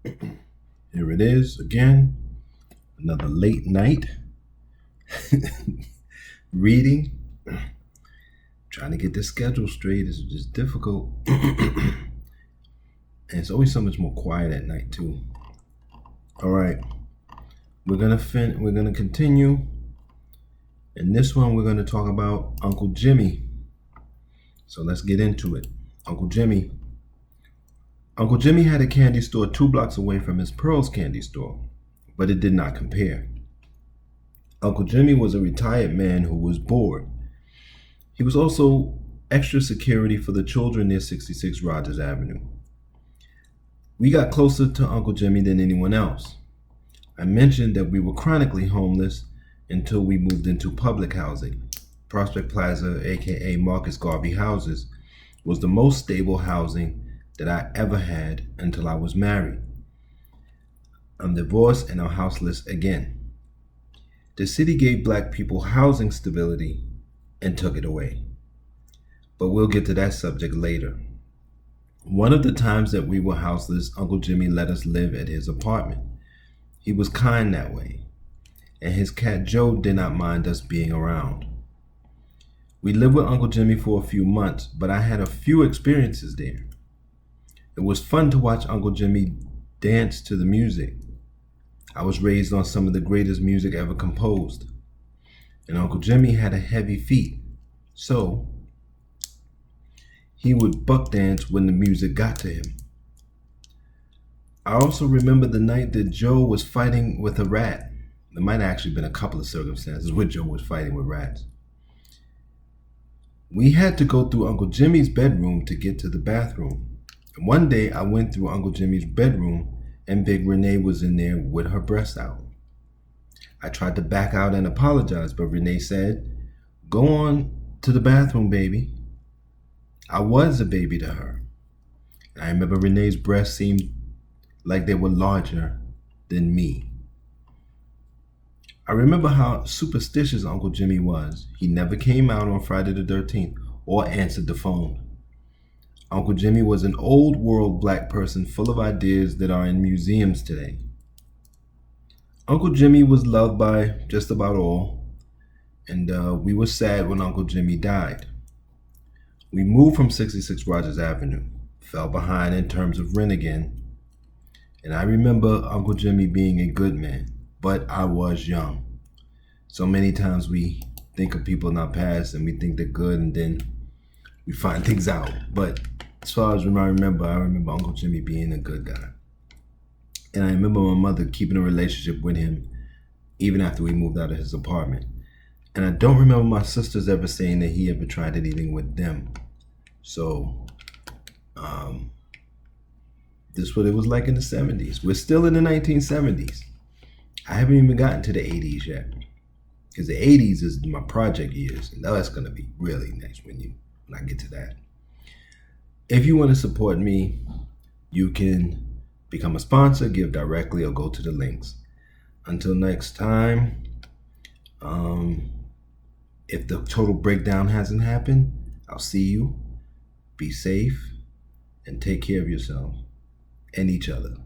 Here it is again, another late night reading. Trying to get this schedule straight is just difficult. And it's always so much more quiet at night too. All right, we're gonna continue. In this one, we're gonna talk about Uncle Jimmy. So let's get into it. Uncle Jimmy. Uncle Jimmy had a candy store 2 blocks away from his Pearl's candy store, but it did not compare. Uncle Jimmy was a retired man who was bored. He was also extra security for the children near 66 Rogers Avenue. We got closer to Uncle Jimmy than anyone else. I mentioned that we were chronically homeless until we moved into public housing. Prospect Plaza, aka Marcus Garvey houses, was the most stable housing that I ever had until I was married. I'm divorced and I'm houseless again. The city gave black people housing stability and took it away. But we'll get to that subject later. One of the times that we were houseless, Uncle Jimmy let us live at his apartment. He was kind that way, and his cat Joe did not mind us being around. We lived with Uncle Jimmy for a few months, but I had a few experiences there. It was fun to watch Uncle Jimmy dance to the music. I was raised on some of the greatest music ever composed. And Uncle Jimmy had a heavy feet, so he would buck dance when the music got to him. I also remember the night that Joe was fighting with a rat. There might have actually been a couple of circumstances where Joe was fighting with rats. We had to go through Uncle Jimmy's bedroom to get to the bathroom. And one day I went through Uncle Jimmy's bedroom and Big Renee was in there with her breast out. I tried to back out and apologize, but Renee said, "Go on to the bathroom, baby." I was a baby to her. And I remember Renee's breasts seemed like they were larger than me. I remember how superstitious Uncle Jimmy was. He never came out on Friday the 13th or answered the phone. Uncle Jimmy was an old world black person full of ideas that are in museums today. Uncle Jimmy was loved by just about all, and we were sad when Uncle Jimmy died. We moved from 66 Rogers Avenue, fell behind in terms of rent again, and I remember Uncle Jimmy being a good man, but I was young. So many times we think of people in our past and we think they're good and then we find things out. But as far as I remember Uncle Jimmy being a good guy. And I remember my mother keeping a relationship with him even after we moved out of his apartment. And I don't remember my sisters ever saying that he ever tried anything with them. So, this is what it was like in the 70s. We're still in the 1970s. I haven't even gotten to the 80s yet. Because the 80s is my project years. And that's going to be really nice when I get to that. If you want to support me, you can become a sponsor, give directly, or go to the links. Until next time, if the total breakdown hasn't happened, I'll see you. Be safe and take care of yourself and each other.